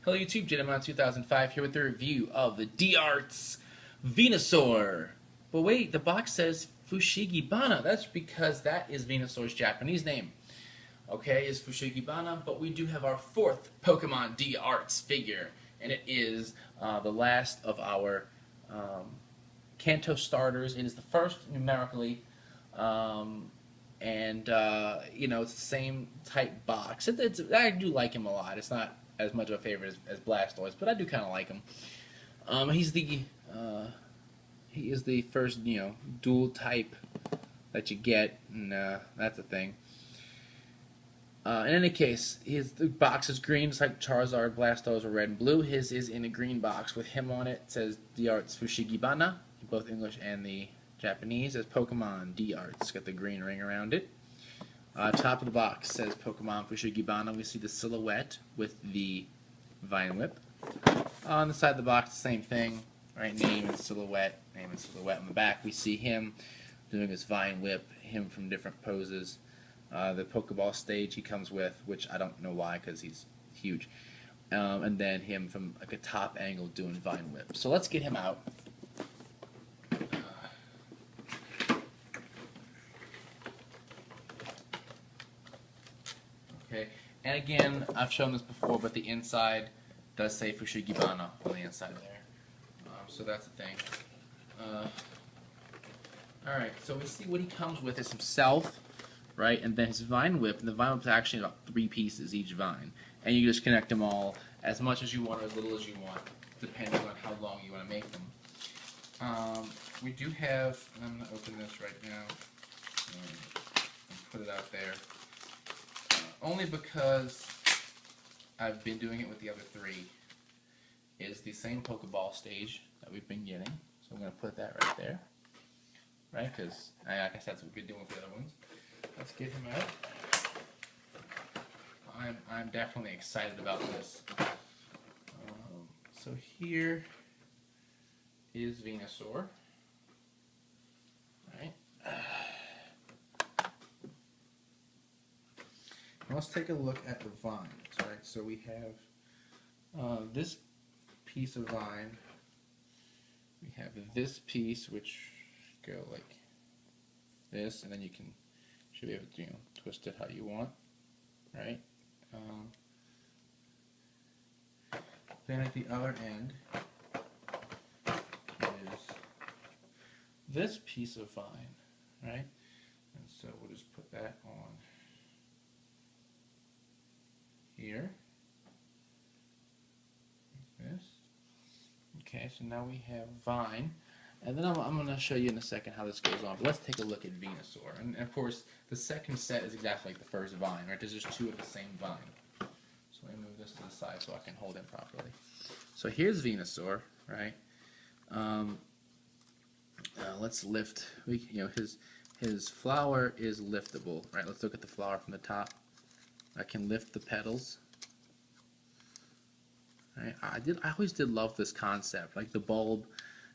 Hello YouTube, Jedamon 2005 here with the review of the D-Arts Venusaur. But wait, the box says Fushigibana. That's because that is Venusaur's Japanese name. Okay, is Fushigibana, but we do have our fourth Pokemon D-Arts figure, and it is the last of our Kanto starters. It is the first numerically, you know, it's the same type box. I do like him a lot. It's not as much of a favorite as Blastoise, but I do kind of like him. He is the first, you know, dual type that you get, and that's a thing. In any case, the box is green, just like Charizard, Blastoise are red and blue. His is in a green box with him on it. It says D-Arts Fushigibana, both English and the Japanese, as Pokemon D-Arts. Got the green ring around it. Top of the box says Pokemon Fushigibana. We see the silhouette with the Vine Whip. On the side of the box, the same thing. Right, name and silhouette. Name and silhouette. On the back, we see him doing his Vine Whip. Him from different poses. The Pokeball stage he comes with, which I don't know why, because he's huge. And then him from like a top angle doing Vine Whip. So let's get him out. Okay, and again, I've shown this before, but the inside does say Fushigibana on the inside there. So that's the thing. Alright, so we see what he comes with is himself, right, and then his Vine Whip, and the Vine Whip is actually about 3 pieces each vine. And you just connect them all as much as you want or as little as you want, depending on how long you want to make them. We do have, and I'm going to open this right now and put it out there. Only because I've been doing it with the other 3, is the same Pokeball stage that we've been getting. So I'm going to put that right there. Right, because I guess that's what we've been doing with the other ones. Let's get him out. I'm definitely excited about this. So here is Venusaur. Right. Let's take a look at the vines, right? So we have this piece of vine. We have this piece, which go like this, and then you should be able to, you know, twist it how you want, right? Then at the other end is this piece of vine, right? And so we'll just put that on here. Like this. Okay, so now we have vine, and then I'm going to show you in a second how this goes on. But let's take a look at Venusaur, and of course the second set is exactly like the first vine, right? There's just 2 of the same vine. So let me move this to the side so I can hold him properly. So here's Venusaur, right? Let's lift. You know, his flower is liftable, right? Let's look at the flower from the top. I can lift the petals. Right? I always did love this concept, like the bulb.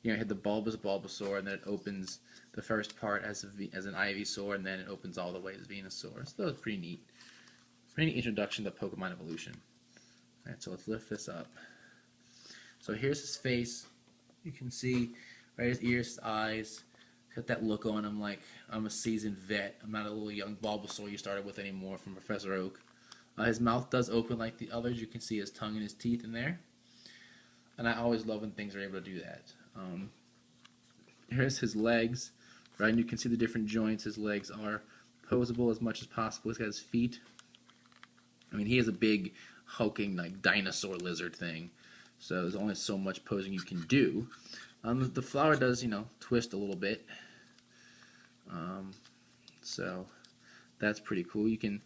You know, you had the bulbous Bulbasaur, and then it opens the first part as an Ivysaur, and then it opens all the way as Venusaur. So that was pretty neat. Pretty neat introduction to Pokemon evolution. All right, so let's lift this up. So here's his face. You can see, right, his ears, his eyes. Got that look on him like I'm a seasoned vet. I'm not a little young Bulbasaur you started with anymore from Professor Oak. His mouth does open like the others. You can see his tongue and his teeth in there. And I always love when things are able to do that. Here's his legs, right? And you can see the different joints. His legs are posable as much as possible. He's got his feet. I mean, he has a big, hulking, like, dinosaur lizard thing. So there's only so much posing you can do. The flower does, you know, twist a little bit. So that's pretty cool. You can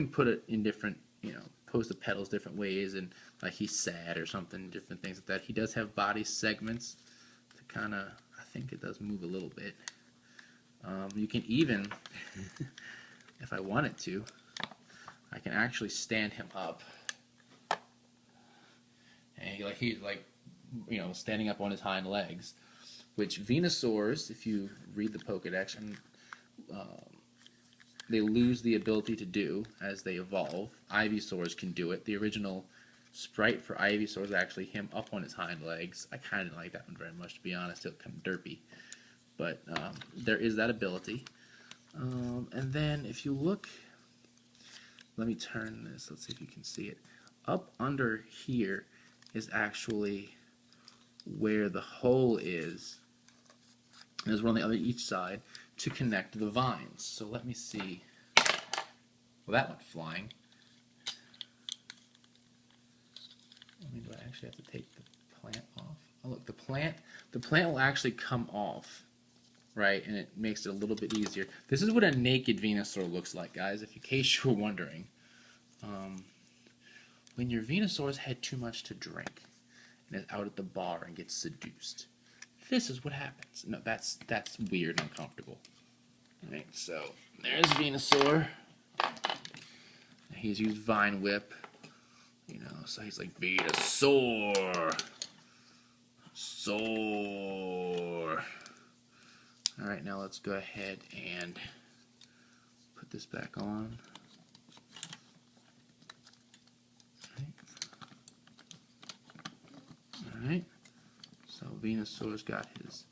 put it in different, you know, pose the petals different ways, and like he's sad or something, different things like that. He does have body segments to kind of, I think it does move a little bit. You can even, if I wanted to, I can actually stand him up, and he's like, you know, standing up on his hind legs, which Venusaurs, if you read the Pokedex, and they lose the ability to do as they evolve. Ivysaurs can do it. The original sprite for Ivysaur is actually him up on his hind legs. I kind of didn't like that one very much, to be honest. It looked kind of derpy. But there is that ability. And then if you look, let me turn this. Let's see if you can see it. Up under here is actually where the hole is. There's one on the other each side to connect the vines. So let me see. Well, that went flying. I mean, do I actually have to take the plant off? Oh, look, the plant will actually come off, right? And it makes it a little bit easier. This is what a naked Venusaur looks like, guys, if in case you were wondering. When your Venusaur's had too much to drink and is out at the bar and gets seduced, this is what happens. No, that's weird and uncomfortable. All right, so there's Venusaur. He's used Vine Whip, you know, so he's like Venusaur. Soar. All right, now let's go ahead and put this back on. All right. So Venusaur's got his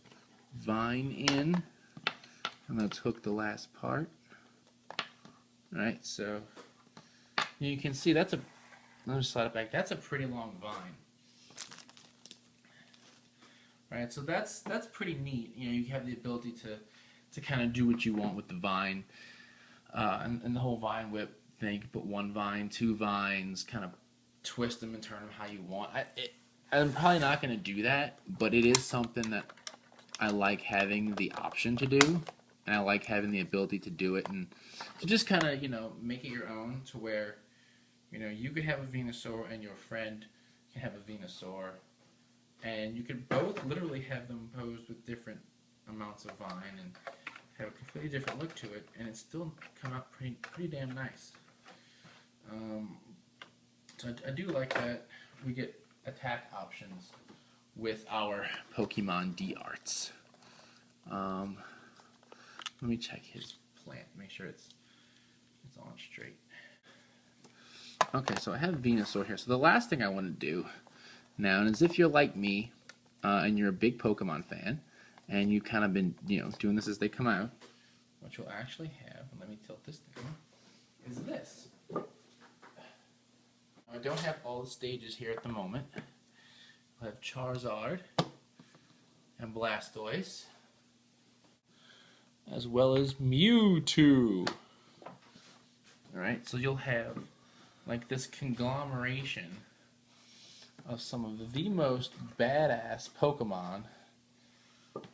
vine in, and let's hook the last part. All right, so you can see that's a. Let me slide it back. That's a pretty long vine. All right, so that's pretty neat. You know, you have the ability to kind of do what you want with the vine, and the whole vine whip thing. You can put one vine, two vines, kind of twist them and turn them how you want. I'm probably not going to do that, but it is something that I like having the option to do, and I like having the ability to do it and to just kind of, you know, make it your own to where, you know, you could have a Venusaur and your friend can have a Venusaur, and you could both literally have them posed with different amounts of vine and have a completely different look to it, and it still come out pretty damn nice. So I do like that we get attack options with our Pokemon D-Arts. Let me check his plant, make sure it's on straight. Okay, so I have Venusaur here. So the last thing I want to do now is if you're like me and you're a big Pokemon fan and you've kind of been, you know, doing this as they come out, what you'll actually have, and let me tilt this down, is this. I don't have all the stages here at the moment. I have Charizard and Blastoise, as well as Mewtwo. Alright, so you'll have like this conglomeration of some of the most badass Pokemon,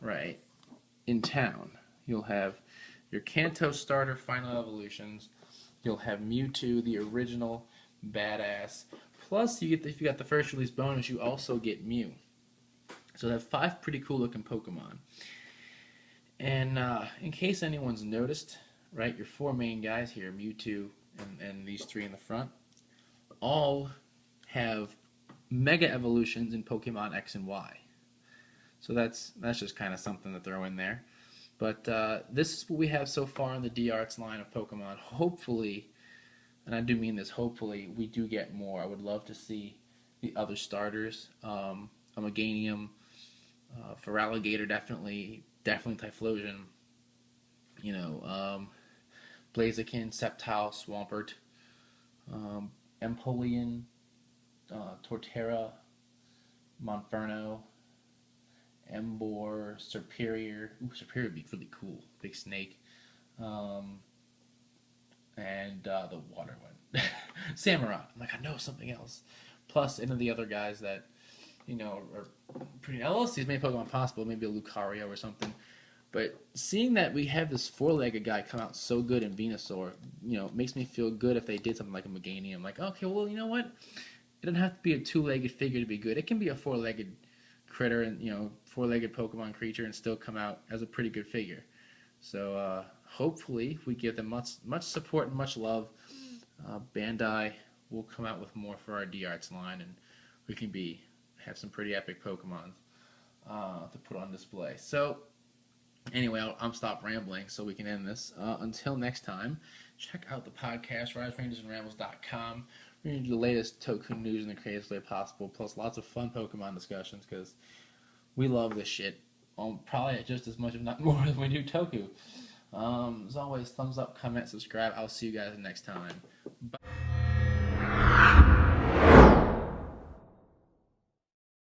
right, in town. You'll have your Kanto starter final evolutions. You'll have Mewtwo, the original badass. Plus, if you got the first release bonus, you also get Mew. So they have 5 pretty cool looking Pokemon. And in case anyone's noticed, right, your 4 main guys here, Mewtwo and these 3 in the front, all have Mega Evolutions in Pokemon X and Y. So that's just kind of something to throw in there. But this is what we have so far in the D-Arts line of Pokemon. Hopefully, and I do mean this, hopefully we do get more. I would love to see the other starters. A Meganium, Feraligatr, definitely Typhlosion. You know, Blaziken, Sceptile, Swampert, Empoleon, Torterra, Monferno, Emboar, Serperior. Ooh, Serperior would be really cool. Big snake. And the water one. Samurott. I'm like, I know something else. Plus, any of the other guys that, you know, are pretty... LLC's made Pokemon possible. Maybe a Lucario or something. But seeing that we have this 4-legged guy come out so good in Venusaur, you know, makes me feel good if they did something like a Meganium. Like, okay, well, you know what? It doesn't have to be a 2-legged figure to be good. It can be a 4-legged critter and, you know, 4-legged Pokemon creature and still come out as a pretty good figure. So hopefully, if we give them much support and much love, Bandai will come out with more for our D-Arts line, and we can have some pretty epic Pokemon to put on display. So anyway, I'm stop rambling so we can end this. Until next time, check out the podcast, RiseRangersandRambles.com, bringing you the latest Toku news in the craziest way possible, plus lots of fun Pokemon discussions because we love this shit. Probably just as much, if not more, than we do Toku. As always, thumbs up, comment, subscribe. I'll see you guys next time. Bye.